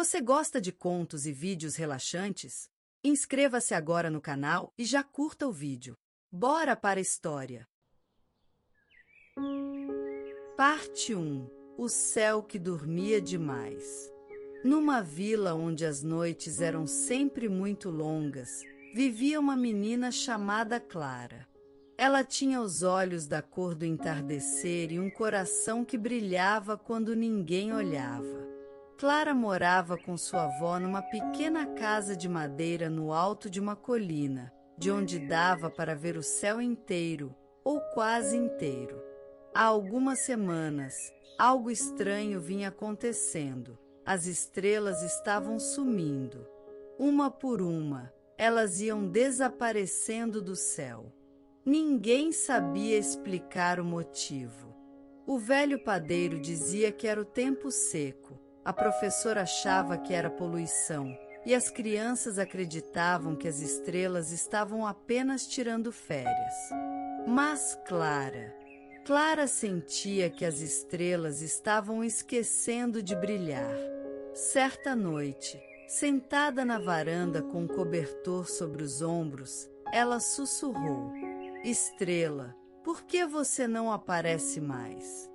Você gosta de contos e vídeos relaxantes? Inscreva-se agora no canal e já curta o vídeo. Bora para a história! Parte 1. O céu que dormia demais. Numa vila onde as noites eram sempre muito longas, vivia uma menina chamada Clara. Ela tinha os olhos da cor do entardecer e um coração que brilhava quando ninguém olhava. Clara morava com sua avó numa pequena casa de madeira no alto de uma colina, de onde dava para ver o céu inteiro, ou quase inteiro. Há algumas semanas, algo estranho vinha acontecendo. As estrelas estavam sumindo. Uma por uma, elas iam desaparecendo do céu. Ninguém sabia explicar o motivo. O velho padeiro dizia que era o tempo seco, a professora achava que era poluição, e as crianças acreditavam que as estrelas estavam apenas tirando férias. Mas Clara sentia que as estrelas estavam esquecendo de brilhar. Certa noite, sentada na varanda com um cobertor sobre os ombros, ela sussurrou: "Estrela, por que você não aparece mais?"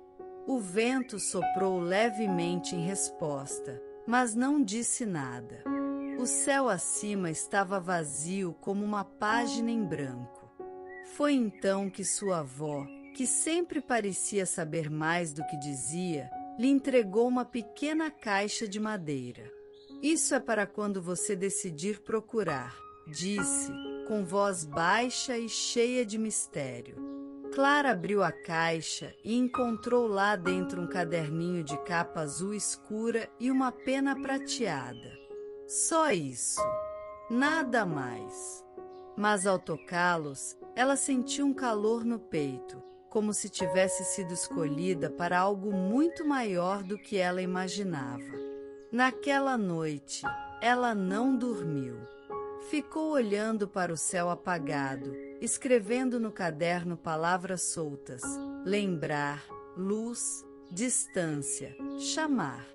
O vento soprou levemente em resposta, mas não disse nada. O céu acima estava vazio como uma página em branco. Foi então que sua avó, que sempre parecia saber mais do que dizia, lhe entregou uma pequena caixa de madeira. "Isso é para quando você decidir procurar", disse, com voz baixa e cheia de mistério. Clara abriu a caixa e encontrou lá dentro um caderninho de capa azul escura e uma pena prateada. Só isso, nada mais. Mas ao tocá-los, ela sentiu um calor no peito, como se tivesse sido escolhida para algo muito maior do que ela imaginava. Naquela noite, ela não dormiu. Ficou olhando para o céu apagado, escrevendo no caderno palavras soltas: lembrar, luz, distância, chamar.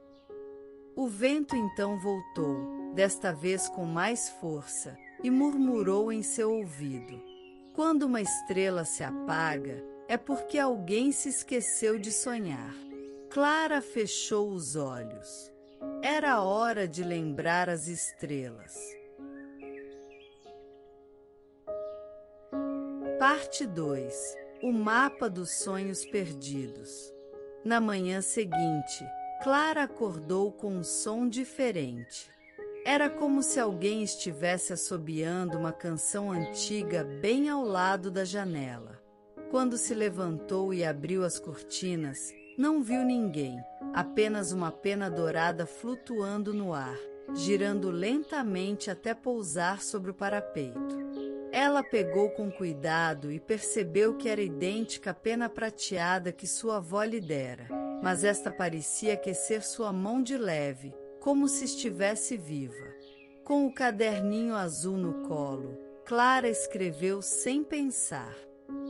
O vento então voltou, desta vez com mais força, e murmurou em seu ouvido: "Quando uma estrela se apaga, é porque alguém se esqueceu de sonhar." Clara fechou os olhos. Era hora de lembrar as estrelas. Parte 2. O mapa dos sonhos perdidos. Na manhã seguinte, Clara acordou com um som diferente. Era como se alguém estivesse assobiando uma canção antiga bem ao lado da janela. Quando se levantou e abriu as cortinas, não viu ninguém, apenas uma pena dourada flutuando no ar, girando lentamente até pousar sobre o parapeito. Ela pegou com cuidado e percebeu que era idêntica à pena prateada que sua avó lhe dera, mas esta parecia aquecer sua mão de leve, como se estivesse viva. Com o caderninho azul no colo, Clara escreveu sem pensar: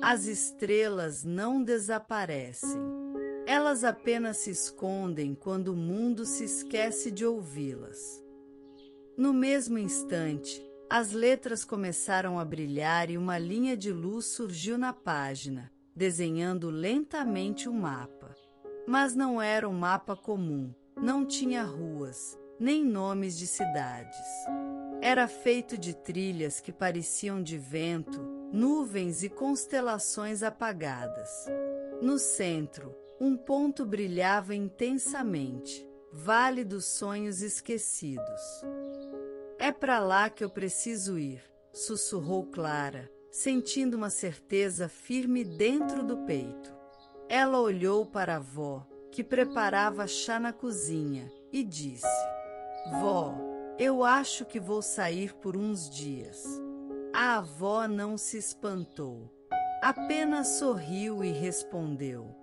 "As estrelas não desaparecem. Elas apenas se escondem quando o mundo se esquece de ouvi-las." No mesmo instante, as letras começaram a brilhar e uma linha de luz surgiu na página, desenhando lentamente um mapa. Mas não era um mapa comum, não tinha ruas, nem nomes de cidades. Era feito de trilhas que pareciam de vento, nuvens e constelações apagadas. No centro, um ponto brilhava intensamente: Vale dos Sonhos Esquecidos. "É para lá que eu preciso ir", sussurrou Clara, sentindo uma certeza firme dentro do peito. Ela olhou para a avó, que preparava chá na cozinha, e disse: "Vó, eu acho que vou sair por uns dias." A avó não se espantou. Apenas sorriu e respondeu: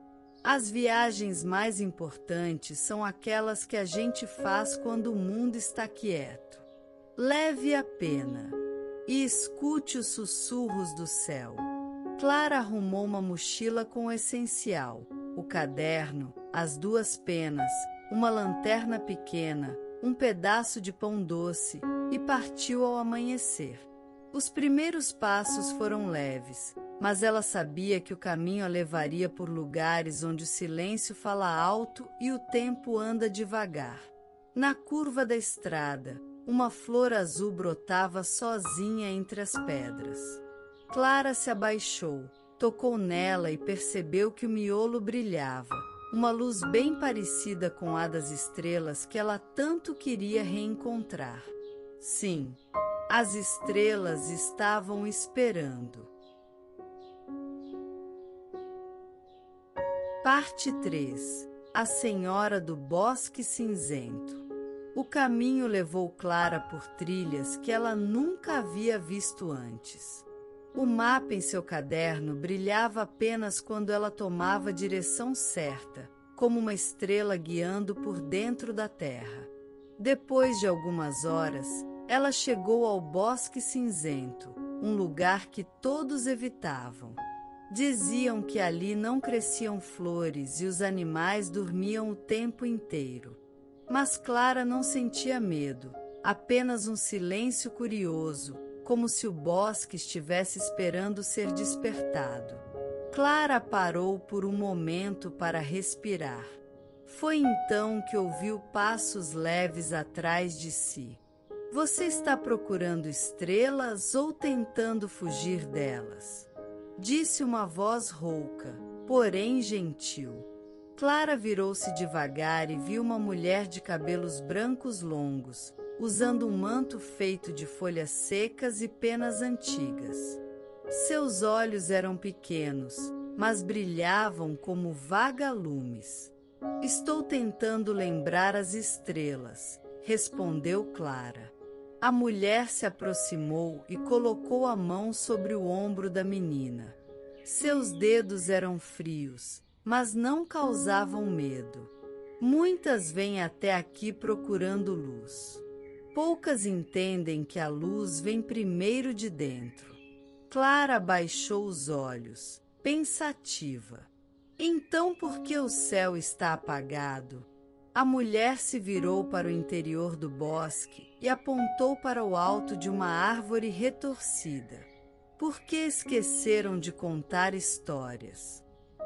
"As viagens mais importantes são aquelas que a gente faz quando o mundo está quieto. Leve a pena e escute os sussurros do céu." Clara arrumou uma mochila com o essencial: o caderno, as 2 penas, uma lanterna pequena, um pedaço de pão doce e partiu ao amanhecer. Os primeiros passos foram leves, mas ela sabia que o caminho a levaria por lugares onde o silêncio fala alto e o tempo anda devagar. Na curva da estrada, uma flor azul brotava sozinha entre as pedras. Clara se abaixou, tocou nela e percebeu que o miolo brilhava, uma luz bem parecida com a das estrelas que ela tanto queria reencontrar. Sim, as estrelas estavam esperando. Parte 3. A Senhora do Bosque Cinzento. O caminho levou Clara por trilhas que ela nunca havia visto antes. O mapa em seu caderno brilhava apenas quando ela tomava a direção certa, como uma estrela guiando por dentro da terra. Depois de algumas horas, ela chegou ao Bosque Cinzento, um lugar que todos evitavam. Diziam que ali não cresciam flores e os animais dormiam o tempo inteiro. Mas Clara não sentia medo, apenas um silêncio curioso, como se o bosque estivesse esperando ser despertado. Clara parou por um momento para respirar. Foi então que ouviu passos leves atrás de si. Você está procurando estrelas ou tentando fugir delas? Disse uma voz rouca, porém gentil. Clara virou-se devagar e viu uma mulher de cabelos brancos longos, usando um manto feito de folhas secas e penas antigas. Seus olhos eram pequenos, mas brilhavam como vagalumes. Estou tentando lembrar as estrelas, respondeu Clara. A mulher se aproximou e colocou a mão sobre o ombro da menina. Seus dedos eram frios, mas não causavam medo. Muitas vêm até aqui procurando luz. Poucas entendem que a luz vem primeiro de dentro. Clara baixou os olhos, pensativa. Então por que o céu está apagado? A mulher se virou para o interior do bosque e apontou para o alto de uma árvore retorcida. Por que esqueceram de contar histórias?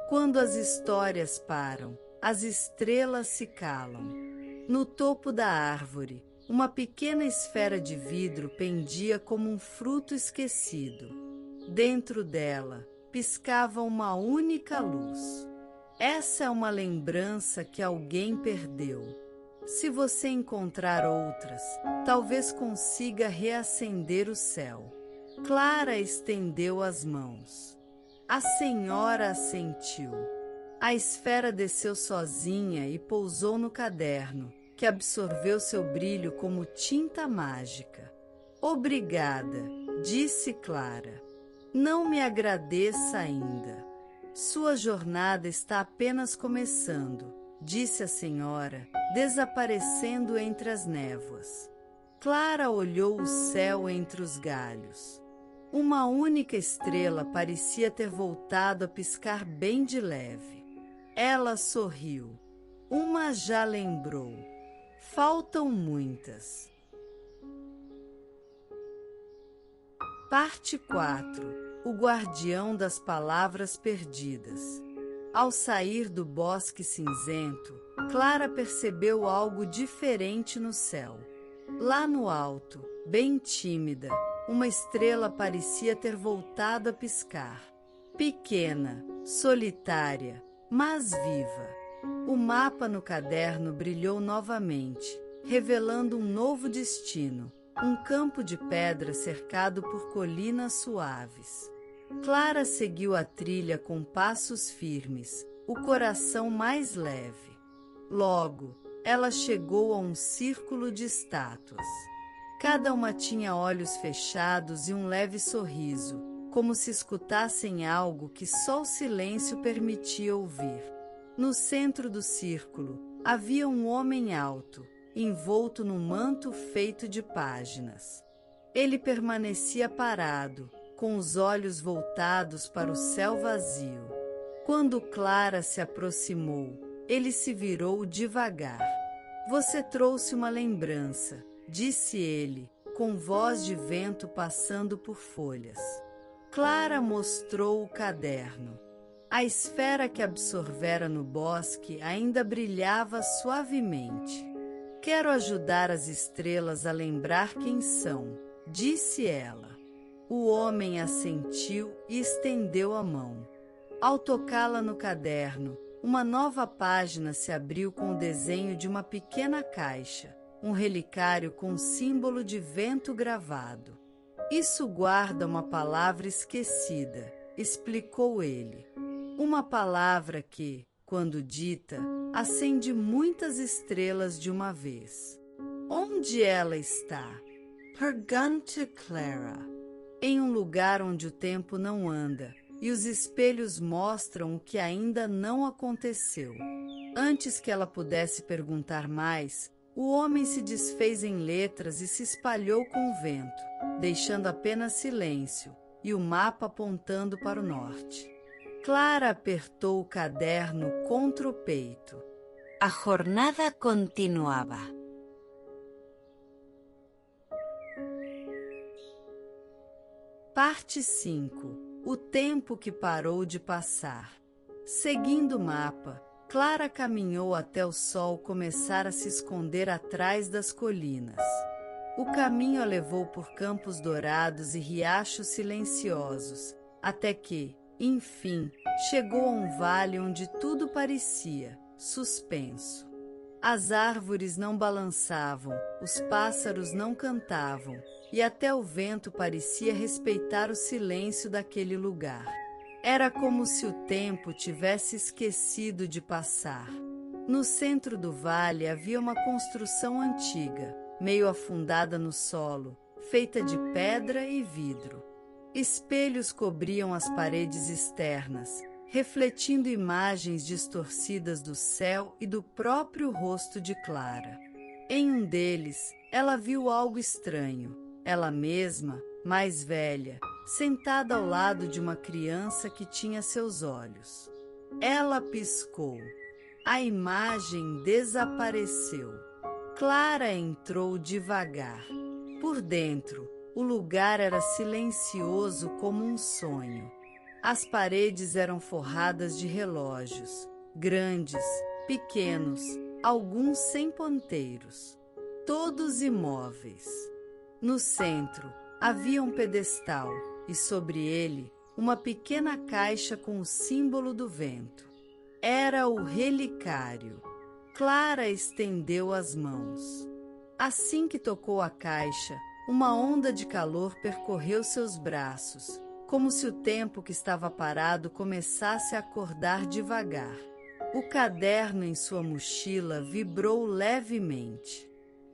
Quando as histórias param, as estrelas se calam. No topo da árvore, uma pequena esfera de vidro pendia como um fruto esquecido. Dentro dela, piscava uma única luz. Essa é uma lembrança que alguém perdeu. Se você encontrar outras, talvez consiga reacender o céu. Clara estendeu as mãos. A senhora assentiu. A esfera desceu sozinha e pousou no caderno, que absorveu seu brilho como tinta mágica. Obrigada, disse Clara. Não me agradeça ainda. Sua jornada está apenas começando, disse a senhora, desaparecendo entre as névoas. Clara olhou o céu entre os galhos. Uma única estrela parecia ter voltado a piscar bem de leve. Ela sorriu. Uma já lembrou. Faltam muitas. Parte 4. O guardião das palavras perdidas. Ao sair do bosque cinzento, Clara percebeu algo diferente no céu. Lá no alto, bem tímida, uma estrela parecia ter voltado a piscar. Pequena, solitária, mas viva. O mapa no caderno brilhou novamente, revelando um novo destino, um campo de pedra cercado por colinas suaves. Clara seguiu a trilha com passos firmes, o coração mais leve. Logo, ela chegou a um círculo de estátuas. Cada uma tinha olhos fechados e um leve sorriso, como se escutassem algo que só o silêncio permitia ouvir. No centro do círculo, havia um homem alto, envolto num manto feito de páginas. Ele permanecia parado, com os olhos voltados para o céu vazio. Quando Clara se aproximou, ele se virou devagar. Você trouxe uma lembrança, disse ele, com voz de vento passando por folhas. Clara mostrou o caderno. A esfera que absorvera no bosque ainda brilhava suavemente. Quero ajudar as estrelas a lembrar quem são, disse ela. O homem assentiu e estendeu a mão. Ao tocá-la no caderno, uma nova página se abriu com o desenho de uma pequena caixa, um relicário com símbolo de vento gravado. Isso guarda uma palavra esquecida, explicou ele. Uma palavra que, quando dita, acende muitas estrelas de uma vez. Onde ela está? Perguntou Clara. Em um lugar onde o tempo não anda, e os espelhos mostram o que ainda não aconteceu. Antes que ela pudesse perguntar mais, o homem se desfez em letras e se espalhou com o vento, deixando apenas silêncio e o mapa apontando para o norte. Clara apertou o caderno contra o peito. A jornada continuava. Parte 5. O tempo que parou de passar. Seguindo o mapa, Clara caminhou até o sol começar a se esconder atrás das colinas. O caminho a levou por campos dourados e riachos silenciosos, até que, enfim, chegou a um vale onde tudo parecia suspenso. As árvores não balançavam, os pássaros não cantavam, e até o vento parecia respeitar o silêncio daquele lugar. Era como se o tempo tivesse esquecido de passar. No centro do vale havia uma construção antiga, meio afundada no solo, feita de pedra e vidro. Espelhos cobriam as paredes externas, refletindo imagens distorcidas do céu e do próprio rosto de Clara. Em um deles, ela viu algo estranho. Ela mesma, mais velha, sentada ao lado de uma criança que tinha seus olhos. Ela piscou. A imagem desapareceu. Clara entrou devagar. Por dentro, o lugar era silencioso como um sonho. As paredes eram forradas de relógios, grandes, pequenos, alguns sem ponteiros, todos imóveis. No centro, havia um pedestal e sobre ele, uma pequena caixa com o símbolo do vento. Era o relicário. Clara estendeu as mãos. Assim que tocou a caixa, uma onda de calor percorreu seus braços, como se o tempo que estava parado começasse a acordar devagar. O caderno em sua mochila vibrou levemente.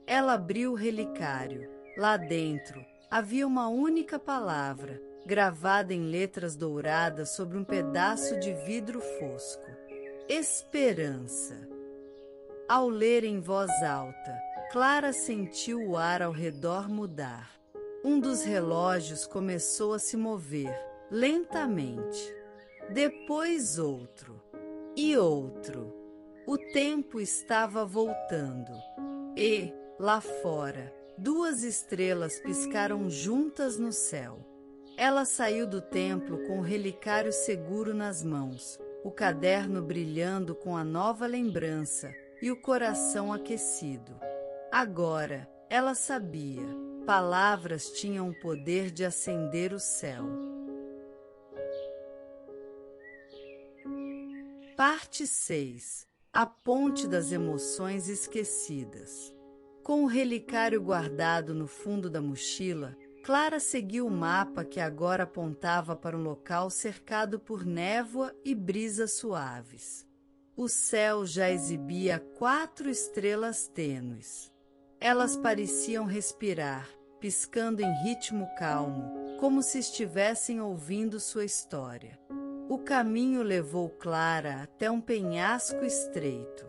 Ela abriu o relicário. Lá dentro, havia uma única palavra, gravada em letras douradas sobre um pedaço de vidro fosco. Esperança. Ao ler em voz alta, Clara sentiu o ar ao redor mudar. Um dos relógios começou a se mover, lentamente. Depois outro. E outro. O tempo estava voltando. E, lá fora, 2 estrelas piscaram juntas no céu. Ela saiu do templo com o relicário seguro nas mãos, o caderno brilhando com a nova lembrança e o coração aquecido. Agora, ela sabia, palavras tinham o poder de acender o céu. Parte 6. A ponte das emoções esquecidas. Com o relicário guardado no fundo da mochila, Clara seguiu o mapa que agora apontava para um local cercado por névoa e brisas suaves. O céu já exibia 4 estrelas tênues. Elas pareciam respirar, piscando em ritmo calmo, como se estivessem ouvindo sua história. O caminho levou Clara até um penhasco estreito.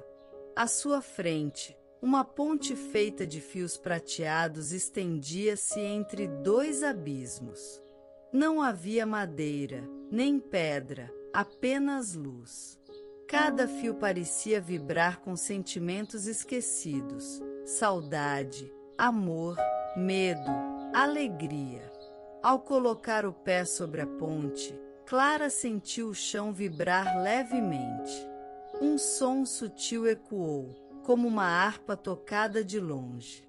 À sua frente, uma ponte feita de fios prateados estendia-se entre 2 abismos. Não havia madeira, nem pedra, apenas luz. Cada fio parecia vibrar com sentimentos esquecidos: saudade, amor, medo, alegria. Ao colocar o pé sobre a ponte, Clara sentiu o chão vibrar levemente. Um som sutil ecoou, como uma harpa tocada de longe.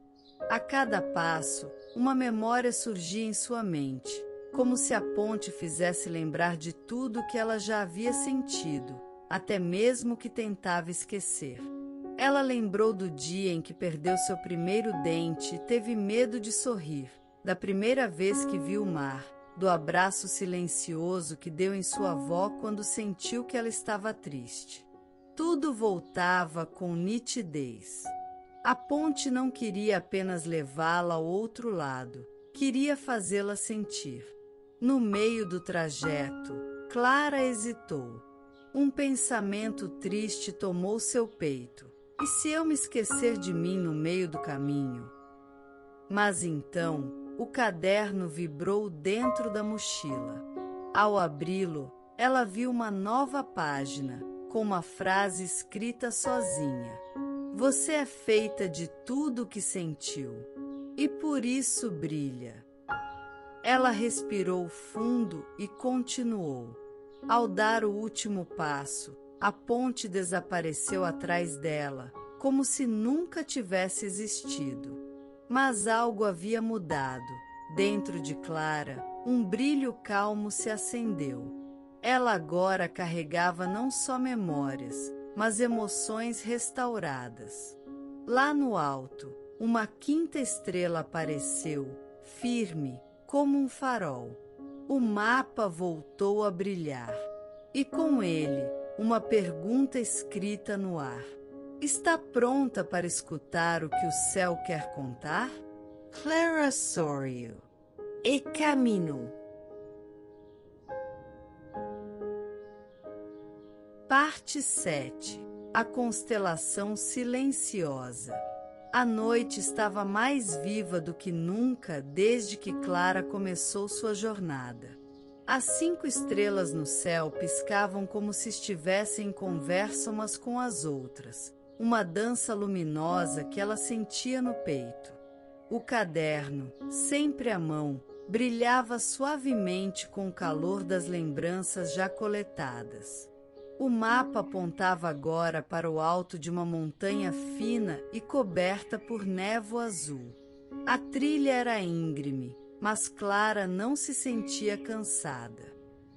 A cada passo, uma memória surgia em sua mente, como se a ponte fizesse lembrar de tudo que ela já havia sentido, até mesmo que tentava esquecer. Ela lembrou do dia em que perdeu seu primeiro dente e teve medo de sorrir, da primeira vez que viu o mar, do abraço silencioso que deu em sua avó quando sentiu que ela estava triste. Tudo voltava com nitidez. A ponte não queria apenas levá-la ao outro lado, queria fazê-la sentir. No meio do trajeto, Clara hesitou. Um pensamento triste tomou seu peito. E se eu me esquecer de mim no meio do caminho? Mas então, o caderno vibrou dentro da mochila. Ao abri-lo, ela viu uma nova página, com uma frase escrita sozinha. Você é feita de tudo o que sentiu, e por isso brilha. Ela respirou fundo e continuou. Ao dar o último passo, a ponte desapareceu atrás dela, como se nunca tivesse existido. Mas algo havia mudado. Dentro de Clara, um brilho calmo se acendeu. Ela agora carregava não só memórias, mas emoções restauradas. Lá no alto, uma quinta estrela apareceu, firme, como um farol. O mapa voltou a brilhar. E com ele, uma pergunta escrita no ar. Está pronta para escutar o que o céu quer contar? Clara sorriu e caminhou. Parte 7. A constelação silenciosa. A noite estava mais viva do que nunca desde que Clara começou sua jornada. As 5 estrelas no céu piscavam como se estivessem em conversa umas com as outras, uma dança luminosa que ela sentia no peito. O caderno, sempre à mão, brilhava suavemente com o calor das lembranças já coletadas. O mapa apontava agora para o alto de uma montanha fina e coberta por névoa azul. A trilha era íngreme, mas Clara não se sentia cansada.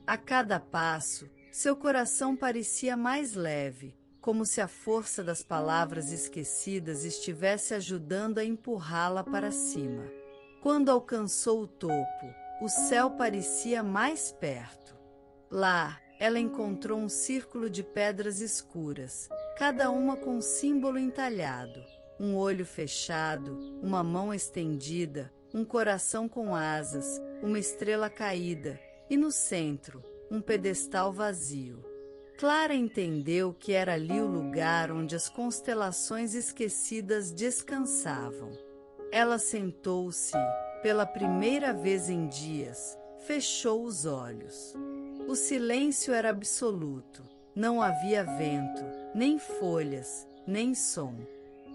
A cada passo, seu coração parecia mais leve, como se a força das palavras esquecidas estivesse ajudando a empurrá-la para cima. Quando alcançou o topo, o céu parecia mais perto. Lá, ela encontrou um círculo de pedras escuras, cada uma com um símbolo entalhado, um olho fechado, uma mão estendida, um coração com asas, uma estrela caída, e no centro, um pedestal vazio. Clara entendeu que era ali o lugar onde as constelações esquecidas descansavam. Ela sentou-se, pela primeira vez em dias, fechou os olhos. O silêncio era absoluto. Não havia vento, nem folhas, nem som.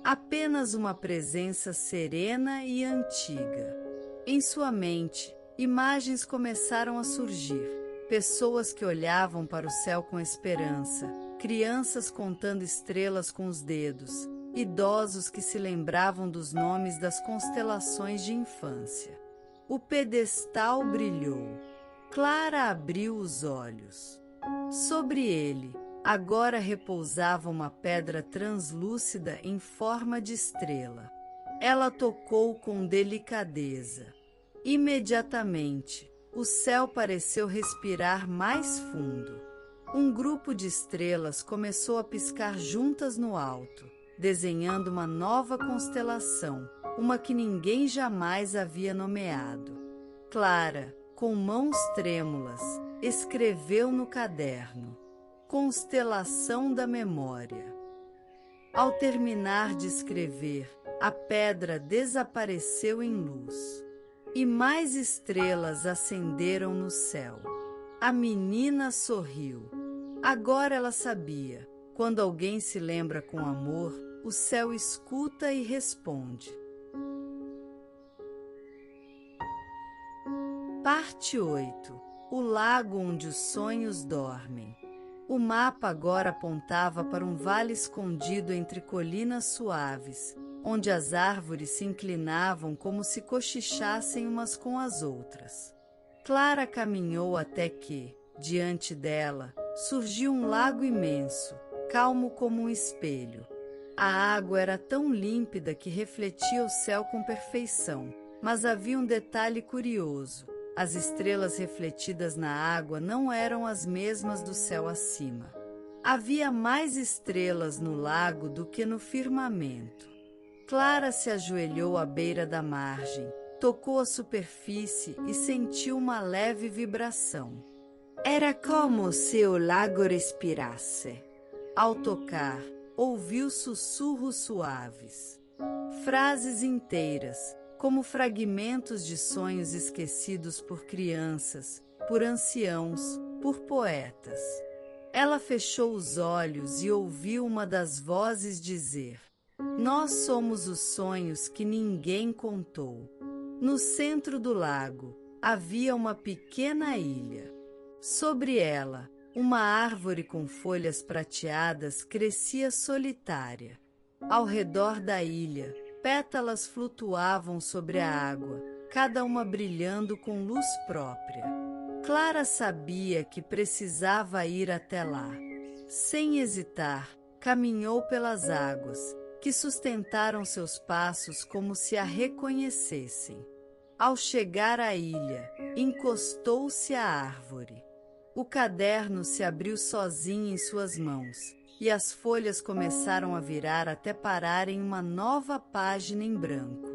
Apenas uma presença serena e antiga. Em sua mente, imagens começaram a surgir. Pessoas que olhavam para o céu com esperança, crianças contando estrelas com os dedos, idosos que se lembravam dos nomes das constelações de infância. O pedestal brilhou. Clara abriu os olhos. Sobre ele, agora repousava uma pedra translúcida em forma de estrela. Ela tocou com delicadeza. Imediatamente, o céu pareceu respirar mais fundo. Um grupo de estrelas começou a piscar juntas no alto, desenhando uma nova constelação, uma que ninguém jamais havia nomeado. Clara, com mãos trêmulas, escreveu no caderno: Constelação da Memória. Ao terminar de escrever, a pedra desapareceu em luz. E mais estrelas acenderam no céu. A menina sorriu. Agora ela sabia, Quando alguém se lembra com amor, o céu escuta e responde. Parte 8. O lago onde os sonhos dormem. O mapa agora apontava para um vale escondido entre colinas suaves, onde as árvores se inclinavam como se cochichassem umas com as outras. Clara caminhou até que, diante dela, surgiu um lago imenso, calmo como um espelho. A água era tão límpida que refletia o céu com perfeição, mas havia um detalhe curioso. As estrelas refletidas na água não eram as mesmas do céu acima. Havia mais estrelas no lago do que no firmamento. Clara se ajoelhou à beira da margem, tocou a superfície e sentiu uma leve vibração. Era como se o lago respirasse. Ao tocar, ouviu sussurros suaves. Frases inteiras, como fragmentos de sonhos esquecidos por crianças, por anciãos, por poetas. Ela fechou os olhos e ouviu uma das vozes dizer: "Nós somos os sonhos que ninguém contou." No centro do lago, havia uma pequena ilha. Sobre ela, uma árvore com folhas prateadas crescia solitária. Ao redor da ilha, pétalas flutuavam sobre a água, cada uma brilhando com luz própria. Clara sabia que precisava ir até lá. Sem hesitar, caminhou pelas águas, que sustentaram seus passos como se a reconhecessem. Ao chegar à ilha, encostou-se à árvore. O caderno se abriu sozinho em suas mãos, e as folhas começaram a virar até parar em uma nova página em branco.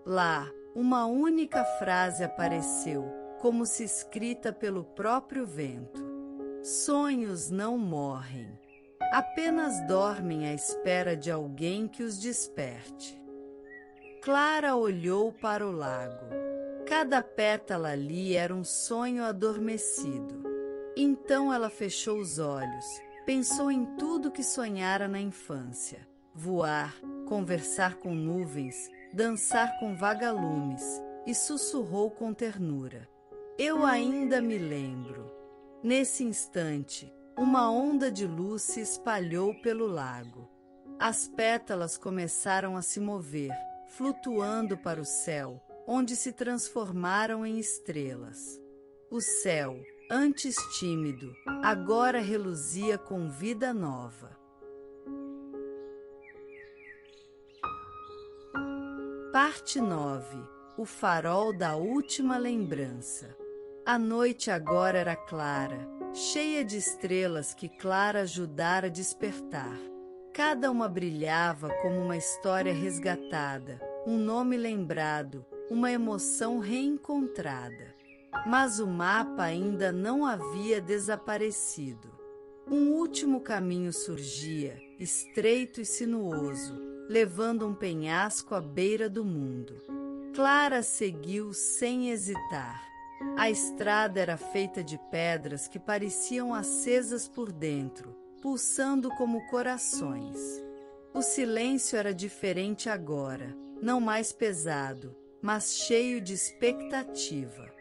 Lá, uma única frase apareceu, como se escrita pelo próprio vento: "Sonhos não morrem. Apenas dormem à espera de alguém que os desperte." Clara olhou para o lago. Cada pétala ali era um sonho adormecido. Então ela fechou os olhos, pensou em tudo que sonhara na infância: voar, conversar com nuvens, dançar com vagalumes, e sussurrou com ternura: "Eu ainda me lembro." Nesse instante, uma onda de luz se espalhou pelo lago. As pétalas começaram a se mover, flutuando para o céu, onde se transformaram em estrelas. O céu, antes tímido, agora reluzia com vida nova. Parte 9. O farol da última lembrança. A noite agora era clara, cheia de estrelas que Clara ajudara a despertar. Cada uma brilhava como uma história resgatada, um nome lembrado, uma emoção reencontrada. Mas o mapa ainda não havia desaparecido. Um último caminho surgia, estreito e sinuoso, levando um penhasco à beira do mundo. Clara seguiu sem hesitar. A estrada era feita de pedras que pareciam acesas por dentro, pulsando como corações. O silêncio era diferente agora, não mais pesado, mas cheio de expectativa.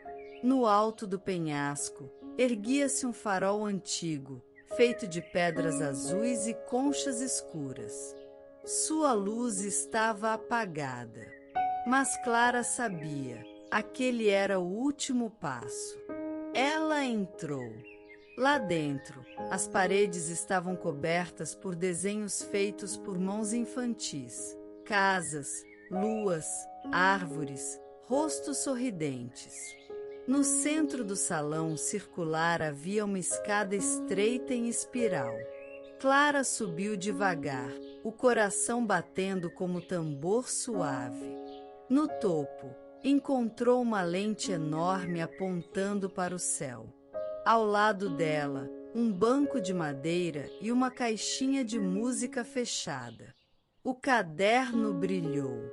No alto do penhasco, erguia-se um farol antigo, feito de pedras azuis e conchas escuras. Sua luz estava apagada. Mas Clara sabia, aquele era o último passo. Ela entrou. Lá dentro, as paredes estavam cobertas por desenhos feitos por mãos infantis. Casas, luas, árvores, rostos sorridentes. No centro do salão circular havia uma escada estreita em espiral. Clara subiu devagar, o coração batendo como tambor suave. No topo, encontrou uma lente enorme apontando para o céu. Ao lado dela, um banco de madeira e uma caixinha de música fechada. O caderno brilhou.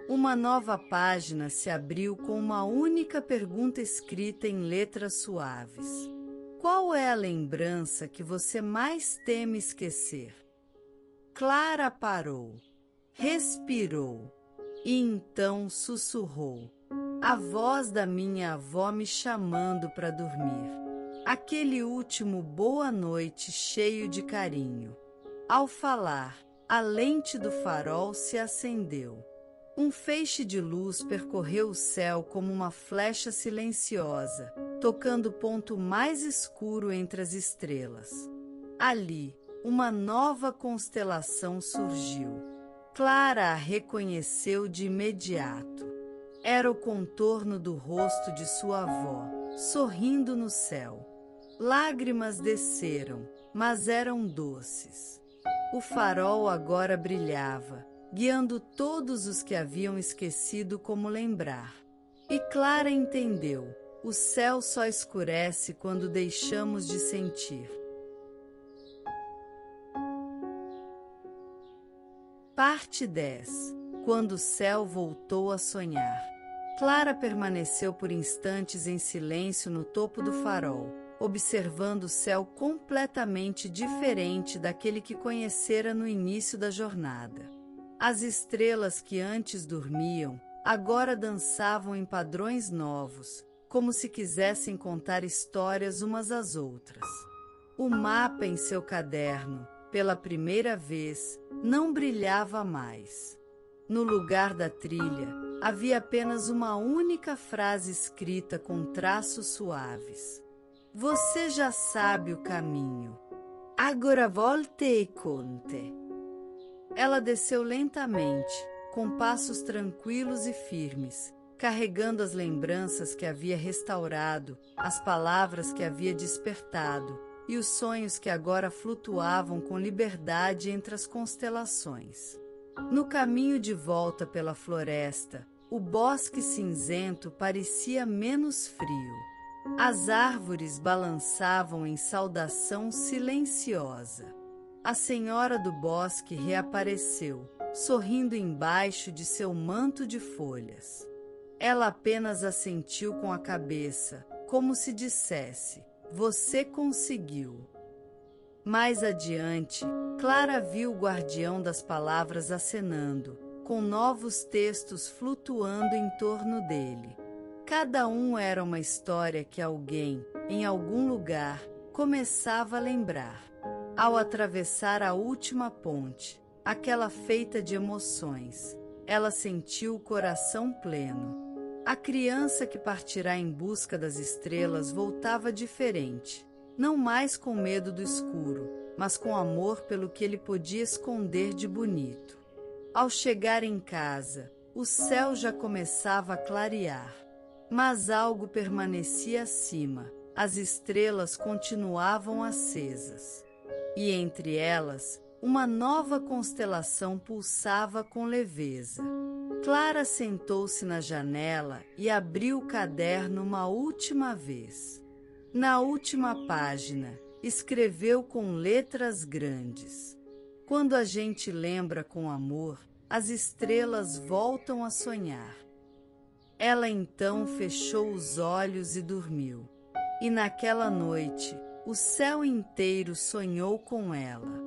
Uma nova página se abriu com uma única pergunta escrita em letras suaves: Qual é a lembrança que você mais teme esquecer? Clara parou, respirou e então sussurrou: a voz da minha avó me chamando para dormir. Aquele último boa noite cheio de carinho. Ao falar, a lente do farol se acendeu. Um feixe de luz percorreu o céu como uma flecha silenciosa, tocando o ponto mais escuro entre as estrelas. Ali, uma nova constelação surgiu. Clara a reconheceu de imediato. Era o contorno do rosto de sua avó, sorrindo no céu. Lágrimas desceram, mas eram doces. O farol agora brilhava, guiando todos os que haviam esquecido como lembrar. E Clara entendeu: o céu só escurece quando deixamos de sentir. Parte 10. Quando o céu voltou a sonhar. Clara permaneceu por instantes em silêncio no topo do farol, observando o céu completamente diferente daquele que conhecera no início da jornada. As estrelas que antes dormiam, agora dançavam em padrões novos, como se quisessem contar histórias umas às outras. O mapa em seu caderno, pela primeira vez, não brilhava mais. No lugar da trilha, havia apenas uma única frase escrita com traços suaves. Você já sabe o caminho. Agora volte e conte. Ela desceu lentamente, com passos tranquilos e firmes, carregando as lembranças que havia restaurado, as palavras que havia despertado e os sonhos que agora flutuavam com liberdade entre as constelações. No caminho de volta pela floresta, o bosque cinzento parecia menos frio. As árvores balançavam em saudação silenciosa. A senhora do bosque reapareceu, sorrindo embaixo de seu manto de folhas. Ela apenas assentiu com a cabeça, como se dissesse: você conseguiu. Mais adiante, Clara viu o guardião das palavras acenando, com novos textos flutuando em torno dele. Cada um era uma história que alguém, em algum lugar, começava a lembrar. Ao atravessar a última ponte, aquela feita de emoções, ela sentiu o coração pleno. A criança que partirá em busca das estrelas voltava diferente, não mais com medo do escuro, mas com amor pelo que ele podia esconder de bonito. Ao chegar em casa, o céu já começava a clarear. Mas algo permanecia acima, as estrelas continuavam acesas. E entre elas, uma nova constelação pulsava com leveza. Clara sentou-se na janela e abriu o caderno uma última vez. Na última página, escreveu com letras grandes: quando a gente lembra com amor, as estrelas voltam a sonhar. Ela então fechou os olhos e dormiu. E naquela noite, o céu inteiro sonhou com ela.